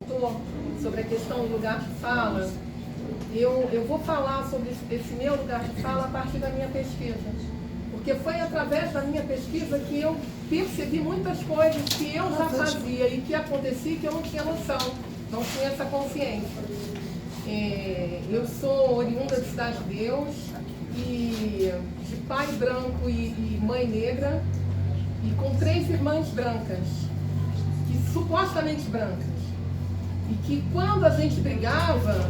perguntou sobre a questão do lugar de fala, eu vou falar sobre esse meu lugar de fala a partir da minha pesquisa. Porque foi através da minha pesquisa que eu percebi muitas coisas que eu já fazia e que acontecia que eu não tinha noção, não tinha essa consciência. Eu sou oriunda de Cidade de Deus, e de pai branco e mãe negra, e com 3 irmãs brancas, que supostamente brancas, e que quando a gente brigava,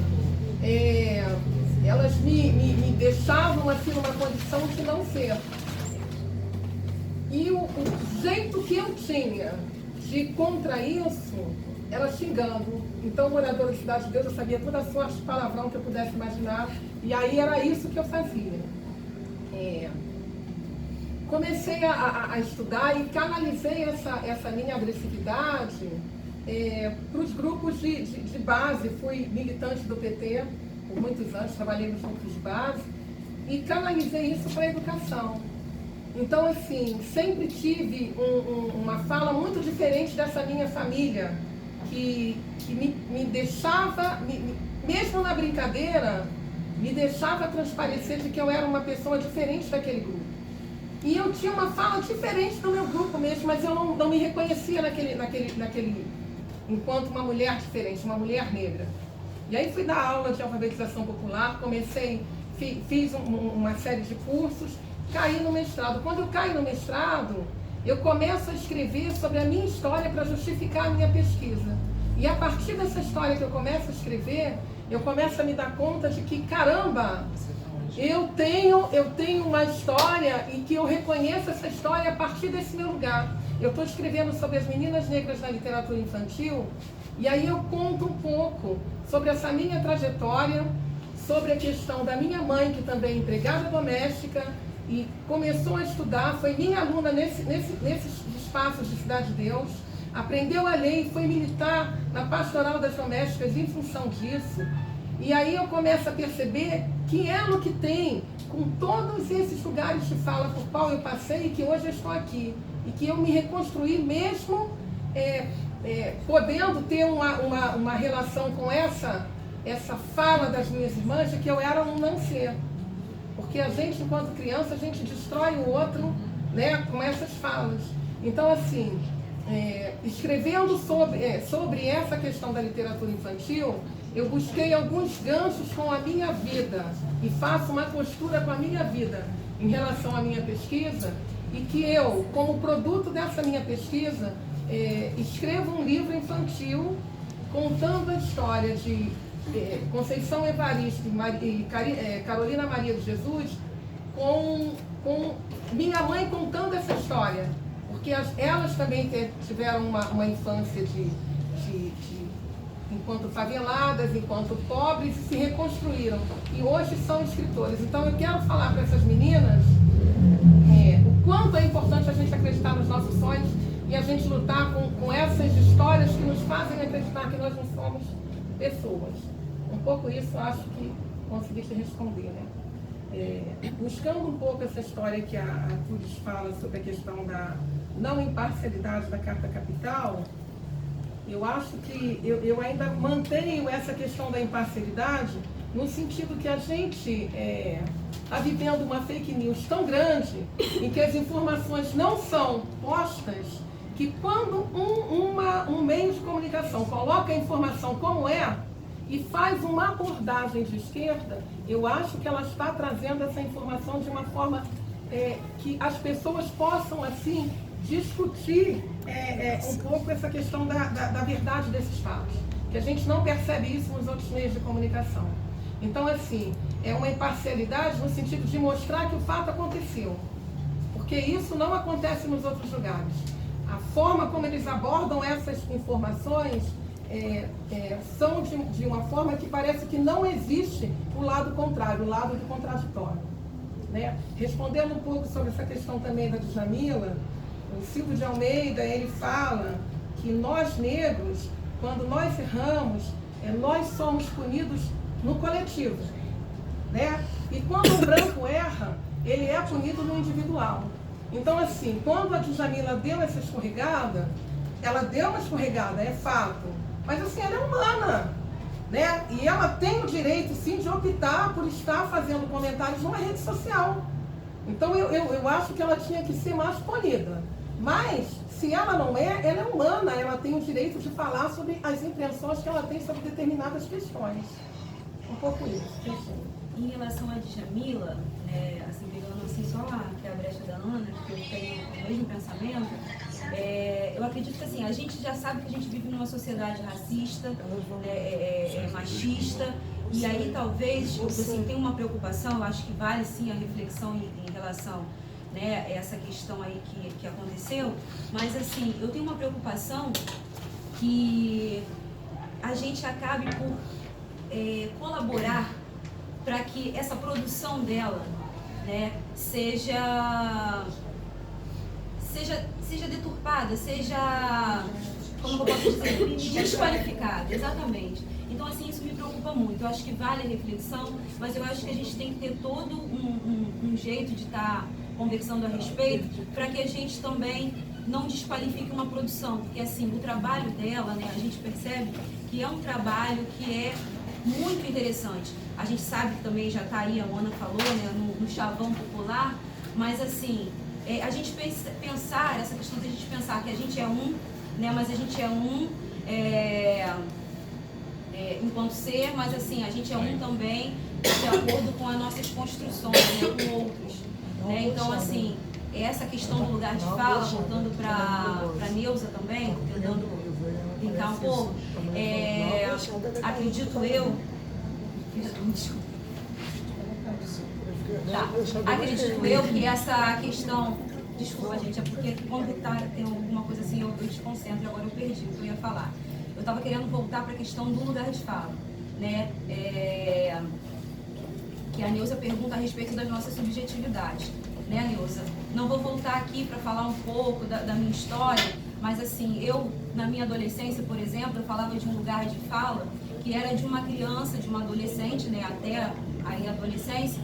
elas me deixavam assim numa condição de não ser. E o jeito que eu tinha de contra isso era xingando. Então, moradora de Cidade de Deus, eu sabia toda a sorte de palavrão que eu pudesse imaginar, e aí era isso que eu fazia. Comecei a estudar e canalizei essa minha agressividade para os grupos de base. Fui militante do PT por muitos anos, trabalhei nos grupos de base e canalizei isso para a educação. Então, assim, sempre tive uma fala muito diferente dessa minha família, que me deixava, mesmo na brincadeira, me deixava transparecer de que eu era uma pessoa diferente daquele grupo. E eu tinha uma fala diferente do meu grupo mesmo, mas eu não me reconhecia naquele enquanto uma mulher diferente, uma mulher negra. E aí fui dar aula de alfabetização popular, fiz uma série de cursos, caí no mestrado. Quando eu caio no mestrado, eu começo a escrever sobre a minha história para justificar a minha pesquisa. E a partir dessa história que eu começo a escrever, eu começo a me dar conta de que, caramba, eu tenho uma história e que eu reconheço essa história a partir desse meu lugar. Eu estou escrevendo sobre as meninas negras na literatura infantil, e aí eu conto um pouco sobre essa minha trajetória, sobre a questão da minha mãe, que também é empregada doméstica, e começou a estudar, foi minha aluna nesses espaços de Cidade de Deus, aprendeu a ler e foi militar na Pastoral das Domésticas em função disso. E aí eu começo a perceber que elo que tem com todos esses lugares de fala por qual eu passei e que hoje eu estou aqui. E que eu me reconstruí mesmo podendo ter uma relação com essa fala das minhas irmãs de que eu era um não ser. Porque a gente, enquanto criança, a gente destrói o outro, né, com essas falas. Então, assim, escrevendo sobre essa questão da literatura infantil, eu busquei alguns ganchos com a minha vida e faço uma costura com a minha vida em relação à minha pesquisa, e que eu, como produto dessa minha pesquisa, escrevo um livro infantil contando a história de Conceição Evaristo e Carolina Maria de Jesus, com minha mãe contando essa história, porque elas também tiveram uma infância enquanto faveladas, enquanto pobres, e se reconstruíram, e hoje são escritoras. Então eu quero falar para essas meninas o quanto é importante a gente acreditar nos nossos sonhos e a gente lutar com essas histórias que nos fazem acreditar que nós não somos pessoas. Um pouco isso eu acho que consegui te responder, né? Buscando um pouco essa história que a Tudes fala sobre a questão da não imparcialidade da Carta Capital, eu acho que eu ainda mantenho essa questão da imparcialidade no sentido que a gente está vivendo uma fake news tão grande em que as informações não são postas, que quando um meio de comunicação coloca a informação como e faz uma abordagem de esquerda, eu acho que ela está trazendo essa informação de uma forma que as pessoas possam, assim, discutir um pouco essa questão da verdade desses fatos, que a gente não percebe isso nos outros meios de comunicação. Então, assim, é uma imparcialidade no sentido de mostrar que o fato aconteceu, porque isso não acontece nos outros lugares. A forma como eles abordam essas informações são de uma forma que parece que não existe o lado contrário, o lado do contraditório, né? Respondendo um pouco sobre essa questão também da Djamila, o Silvio de Almeida, ele fala que nós negros, quando nós erramos, nós somos punidos no coletivo, né? E quando o branco erra, ele é punido no individual. Então, assim, quando a Djamila deu essa escorregada, ela deu uma escorregada, é fato, Mas assim, ela é humana, né? E ela tem o direito, sim, de optar por estar fazendo comentários numa rede social. Então eu acho que ela tinha que ser mais polida. Mas, se ela não é, ela é humana, ela tem o direito de falar sobre as impressões que ela tem sobre determinadas questões. Um pouco isso. Em relação a Djamila, assim, pegando assim só que é a brecha da Ana, que eu tenho o mesmo pensamento, eu acredito que assim, a gente já sabe que a gente vive numa sociedade racista, machista, e aí talvez, assim, tem uma preocupação, eu acho que vale sim a reflexão em relação essa questão aí que aconteceu, mas assim, eu tenho uma preocupação que a gente acabe por colaborar para que essa produção dela seja deturpada, seja, como eu posso dizer, desqualificada, exatamente. Então, assim, isso me preocupa muito. Eu acho que vale a reflexão, mas eu acho que a gente tem que ter todo um jeito de estar conversando a respeito para que a gente também não desqualifique uma produção, porque assim, o trabalho dela, a gente percebe que é um trabalho que é muito interessante. A gente sabe que também já está aí, a Ana falou, no chavão popular, mas assim, a gente pensar, essa questão de a gente pensar que a gente é um, mas a gente é um enquanto ser, mas assim, a gente é um também de acordo com as nossas construções, com outros. Então, assim, essa questão do lugar de fala, voltando para Neuza também, tentando brincar um pouco, acredito eu, acredito eu que essa questão, desculpa gente, é porque quando tem alguma coisa assim eu desconcentro, agora eu perdi o que eu ia falar. Eu estava querendo voltar para a questão do lugar de fala, que a Neuza pergunta a respeito das nossas subjetividades, Neuza? Não vou voltar aqui para falar um pouco da minha história, mas assim, eu, na minha adolescência, por exemplo, eu falava de um lugar de fala que era de uma criança, de uma adolescente, até aí a adolescência,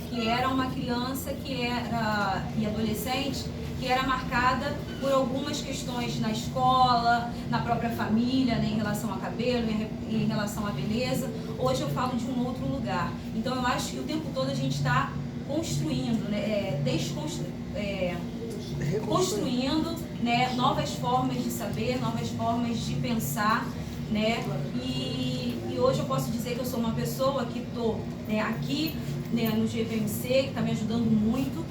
que era uma criança e adolescente que era marcada por algumas questões na escola, na própria família, em relação a cabelo, em relação à beleza. Hoje eu falo de um outro lugar. Então eu acho que o tempo todo a gente está construindo, construindo novas formas de saber, novas formas de pensar, E hoje eu posso dizer que eu sou uma pessoa que estou aqui no GVMC, que está me ajudando muito.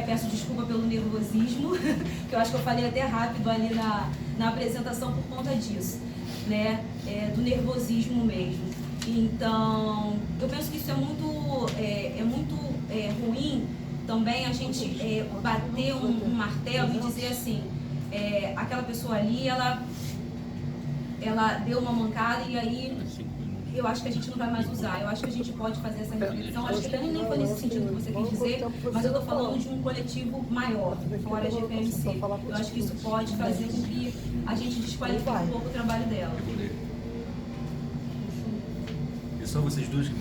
Peço desculpa pelo nervosismo, que eu acho que eu falei até rápido ali na apresentação por conta disso, do nervosismo mesmo. Então, eu penso que isso é muito ruim também a gente bater um martelo e dizer assim, aquela pessoa ali, ela deu uma mancada e aí eu acho que a gente não vai mais usar. Eu acho que a gente pode fazer essa reflexão. Acho que nem foi nesse sentido que você quis dizer, mas eu estou falando de um coletivo maior, fora a GVMC. Eu acho que isso pode fazer com que a gente desqualifique um pouco o trabalho dela. E só vocês duas que